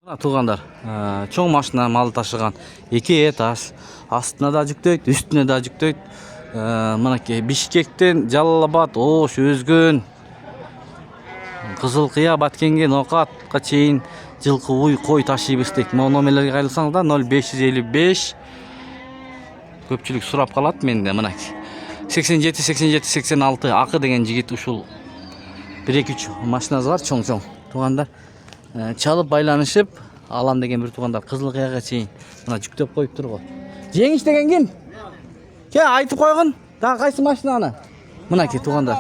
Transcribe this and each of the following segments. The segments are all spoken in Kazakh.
Туугандар, чоң машина мал ташыган 2 этаж, астына да жүктөйт, үстүнө да жүктөйт. Мынакей Бишкектен Жалал-Абад, Ош, Өзгөн, Кызыл-Кыя, Баткенге, Нокатка чейин жылкы, уй, кой ташыйбыз дейт. Могу номерлерге кайрылсаңыздар 0555 көпчүлүк сурап калат менде. Мынакей 87 87 86 акы деген жигит ушул 1-2-3 машинасы бар чоң-чоң. Туугандар, чалып байланышып алам деген бир туугандар Кызыл-Кыяга чейин мына жүктөп коюп турго. Жеңиш деген ким? Ке айтып койгон. Дагы кайсы машинаны? Мынакей туугандар.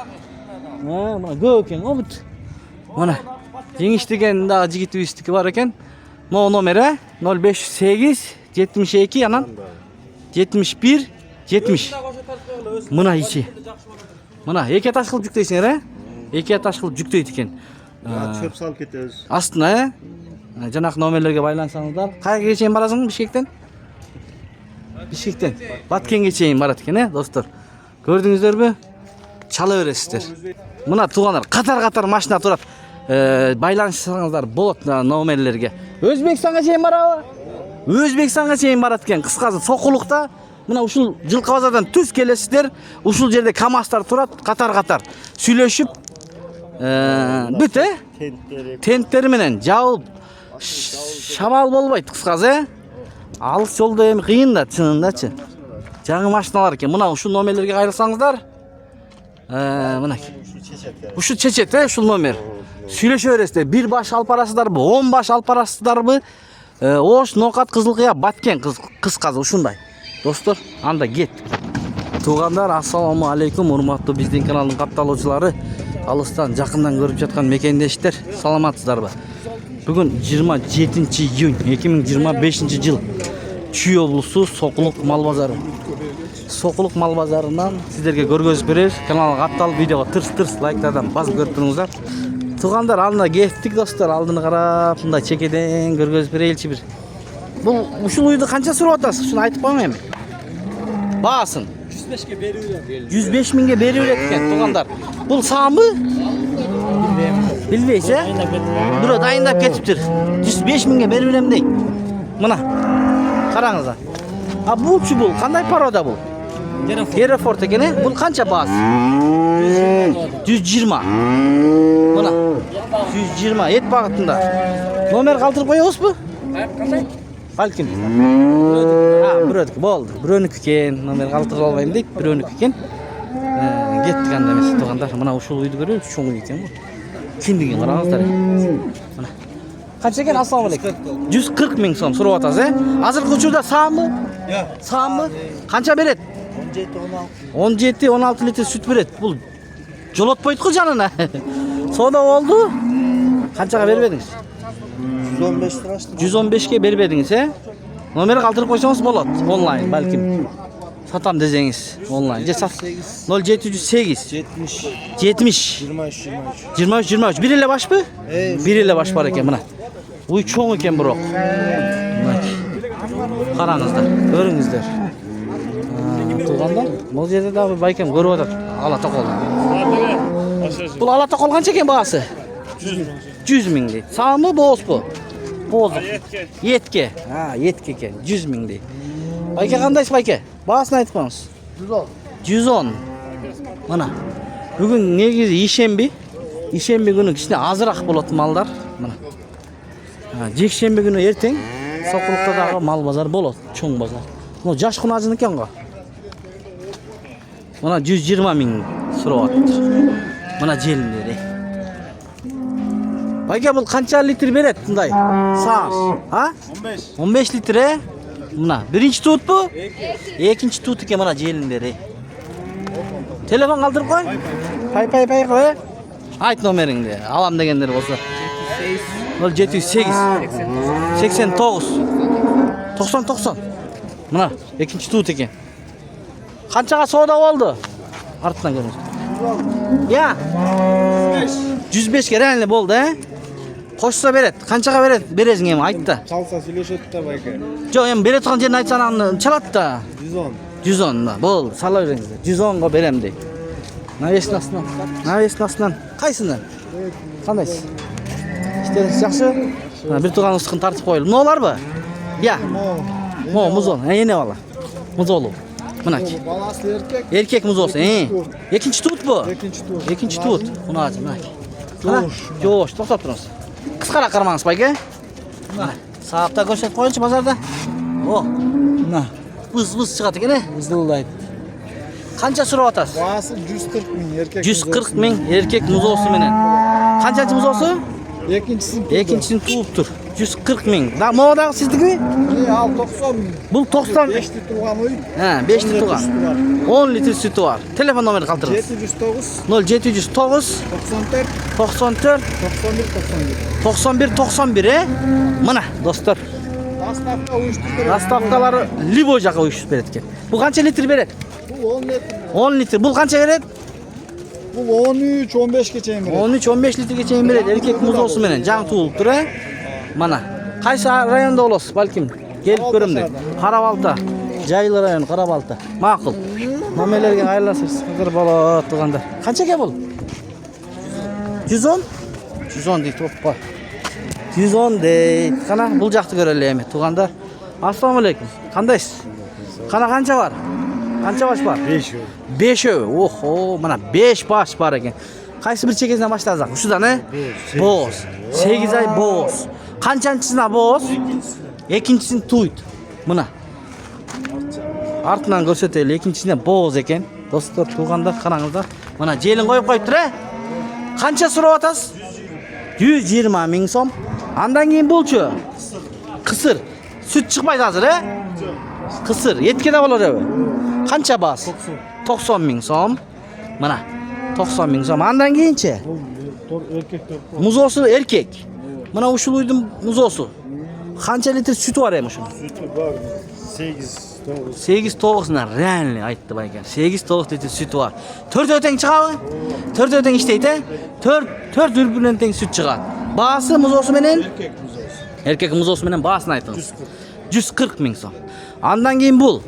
Мына көп экен го бут. Мына Жеңиш деген дагы жигитибиздики бар экен. Могу номер 058 72 анан 71 70. Мына ичи. Мына 2 этаж кылып жүктөйсүңөр, 2 этаж кылып жүктөйт экен. Çöp salып кетебиз. Астына жанакы номерлерге байлансаңыздар. Кайга чейин барасың? Бишкектен? Бишкектен Баткенге чейин барат экен, достор. Көрдүңүздөрбү? Чала бересиздер. Мына туугандар катар-катар машина турат. Байланышсаңыздар болот номерлерге. Өзбекстанга чейин барабы? Өзбекстанга чейин барат экен. Кыскасы Сокулукта мына ушул Жылкы базардан түз келесиздер. Ушул жерде КамАЗдар турат, катар-катар сүйлөшүп бүт тенттери менен жабып шамал болбойт. Кыскасы алыс жолдо эми кыйын да, чынындачы. Жаңы машиналар экен. Мына ушул номерлерге кайрылсаңыздар, мына ушул чечет, ушул номер. Сүйлөшө бересиздер. 1 баш алып барасыздарбы, 10 баш алып барасыздарбы? Ош, Нокат, Кызыл-Кыя, Баткен, кыскасы ушундай. Достор, анда кет. Туугандар, ассаламу алейкум, урматтуу биздин каналдын катталуучулары, алыстан жакындан көрүп жаткан мекендештер, саламатсыздарбы? Бүгүн 27 июнь 2025 жыл. Чүй облусу Сокулук мал базары. Сокулук мал базарынан сиздерге көргөзүп беребиз. Каналга катталып, видеого тырс-тырс лайктардан басып көрүп туруңуздар. Туугандар, алдына кеттик достор, алдыны карап, мындай чекеден көргөзүп берейинчи бир. Бул ушул үйдү канча сурап атасыз? Шуну айтып коюң эми. Баасын 105 ке берип элем. 105 миңге берип элек экен, туугандар. Бул саамбы? Билбейсиз, бирөө дайындап кетиптир. 105 миңге берип элем дейт. Мына караңыздар. А булчу бул кандай порода бул? Hereford экен, бул канча баас? 120. Мына 120 эт багытында. Номер калтырып коебузбу? Кандай? Балким. Бирөөдүкү болду. Бирөөнүкү экен, номер калтырып албайм дейт, бирөөнүкү экен. Кеттик анда эмес туугандар. Мына ушул үйдү көрөбүз, чоң үй экен го. Кимдигин караңыздар. Мына. Канча экен? Ассаламу алейкум. 140 миң сом сурап атасыз, Азыркы учурда саамбы? Жок. Саамбы? Канча берет? 17-16 литр сүт берет. Бул жолотпойт го жанына. Соода болду. Канчага бербедиңиз? 115 турашты. 115ке бербедиңиз, Номер калтырып койсоңуз болот, онлайн, балким. Сатам десеңиз, онлайн. Же 0708 70 23 бир эле башпы? Бир эле баш бар экен, мына. Уй чоң экен бирок. Караңыздар, көрүңүздөр. Туугандар, бул жерде дагы байкем көрүп атат. Ала токол. Бул ала токол канча экен баасы? 100 миң дейт. Саамбы, боозбу? Бооз. Етке. Етке экен. 100 миң дейт. Байке кандайсыз, байке? Баасын айтып коюңуз. 110. Мына. Бүгүн негизи ишемби. Ишемби күнү кичине азыраак болот малдар. Мына. Жекшемби күнү эртең Сокулукта дагы мал базар болот, чоң базар. Мына жаш кунажын экен го. Мына 120 миң сурап атат. Мына желиндери. Байке бул канча литр берет мындай? Саам, 15 литр, Мына, биринчи туутпу? Экинчи туут экен мына желиндери. Телефон калтырып кой. Пай кой. Айт номериңди. Алам дегендер болсо. 078 89 90. Мына, экинчи туут экен. Канчага соода болду? Артынан көрүңүз. 105ке реально болду, Кошса берет. Канчага берет? Бересиң эми айт да. Чалса сүйлөшөт да байке. Жок, эми бере турган жерин айтсаң аны чалат да. 110. 110 да. Болду, сала бериңиздер. 110го берем дейт. Навестин астынан. Кайсынан? Кандайсыз? Işleriniz жақсы? Mana bir tuğan ısqın tartib qo'yildi. Nolarmi? Ya. Muzol. Yine valla. Muzolu. Mana. Balası erkek. Erkek muzosi. Ikkinchi tut bu. İkinci tut. Ikkinchi tut. Buni hozir mana. Jo'sh, to'xtab turamiz. Qisqaroq qaramangiz payga. Mana. Safda ko'rsatib qo'yingchi bozorda. Oh. Mana. Vız chiqadi ekan. Hızlılaydı. Qancha so'rayotasiz? Balası 140 bin erkek. 140 ming erkek muzosi bilan. Qanchanchi muzosi? İkincisini tuttu. Ikkinchisini tuvibdir. 140 ming. Moda sizniki? Al 90 bin. Bu 90. 5 litre olan oy. Ha, 5 litre turgan. 10 litr sütü var. Telefon nomeri qoldiramiz. 709 0709 94 94 91 91 Mana do'stlar. Dastavka uyuşturuyor. Dastavkalari Libojaga uyushib beradi ekan. Bu qancha litr beradi? Bu 10 litre. 10 litr. Bu qancha beradi? Bu 13-15 geçeyim. 13-15 litrgacha beradi. Erkek muzosi bilan jang tuvilib tur. Mana. Qaysi rayonda olasiz balkim? Kelib ko'rimdi. Qarabalta. Jayli rayon Qarabalta. Ma'qul. Nomerlarga aylanasiz. Qizir bola tug'anda. Qanchaga bu? 110? 110 deydi hoppa. 110 deydi. Qana bu yoqni ko'raylik tug'anda. Assalomu alaykum. Qandaysiz? Qancha var? Qancha bosh bor? 5 5. Oho, mana 5 bosh bor ekan. Qaysi bir chekizdan boshlasak? Shudan, Bo'z. 8 oy bo'z. Qanchanchisidan bo'z? Ikkinchisini tuyt. Mana. Artdan ko'rsataylik. Ikkinchisidan bo'z ekan. Do'stlar, tug'anda qarangizlar. Mana jelin qo'yib qo'yibdir. Qancha so'rayotasiz? 120 ming so'm. Andan keyin bo'lchi. Qisir. Süt chiqmaydi hozir, Qisir. Yetkida bo'ladi. Qancha bas? 90 ming so'm. Mana 90 ming so'm. Andan keyinchi? Erkek Muzosi erkek. Mana ushul uydim muzosi. Qancha litr süt var emiş şunun? Sütü var. 8 8 to'g'isidan ranli aytdi ekan. 8 to'g'is litr süt var. 4 o'tang chiqadi. 4 o'tang ishtaydi. 4 bilan teng süt chiqadi. Bahsi muzosi bilan erkek muzosu. erkek muzosi bilan bahsini aytdingiz. 140 ming so'm. Andan keyin bul.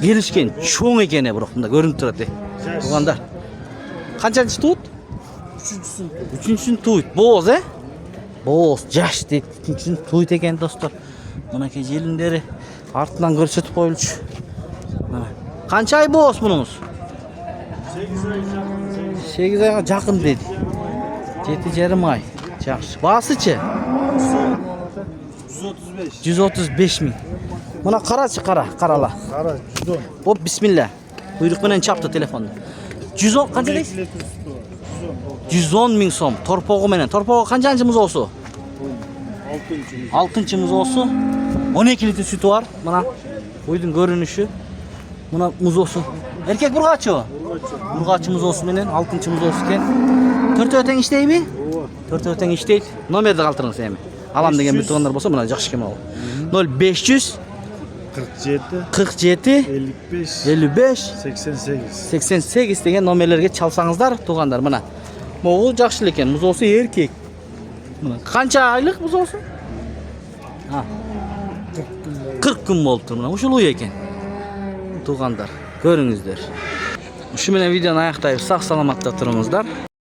Gelishken cho'ng ekan biroq bunda ko'rinib turadi. Tug'anda. Qanchanchi tut? 3-chisini tut. Bo'z, Bo'z, jash deydi. Ikkinchisini tut ekan do'stlar. Mana ke jelinderi ortidan ko'rsatib qo'yilchi. Mana. Qancha oy bo'z bunimiz? 8 oyga yaqin dedi. 7,5 oy. Yaxshi. Basichi? 135. 135 ming. Mana qarachi, qarala. Kara 110. Hop bismillah. Buyruq bilan chapdi telefonda. 110 qancha deysiz? 110 ming so'm. Torpog'i bilan. Torpog'i qanchanchi muzosi? 6-chi muzosi. 12 litr sütü var. Mana uydun görünüşü. Mana muzosi. Erkek burgachi o. Burgachi muzosi bilan 6-chi muzosi ekan. 4 o'tang ishtaymi? 4 o'tang ishtaydi. Nomerni qoldirыңыз endi. Alam degan bir to'g'onlar bo'lsa, mana yaxshi kemal. 0500 47 47 55 55 88. 88 degan nomerlarga chalsangizlar, to'g'onlar mana. Mo'g'ul yaxshi ekan, muzosi erkek. Mana qancha oylik muzosi? Ha. 40 kun bo'ldi mana. O'sha uy ekan. To'g'onlar, ko'ringizlar. Shu bilan videoni oyoqdaymiz. Sog' salomatda turingizlar.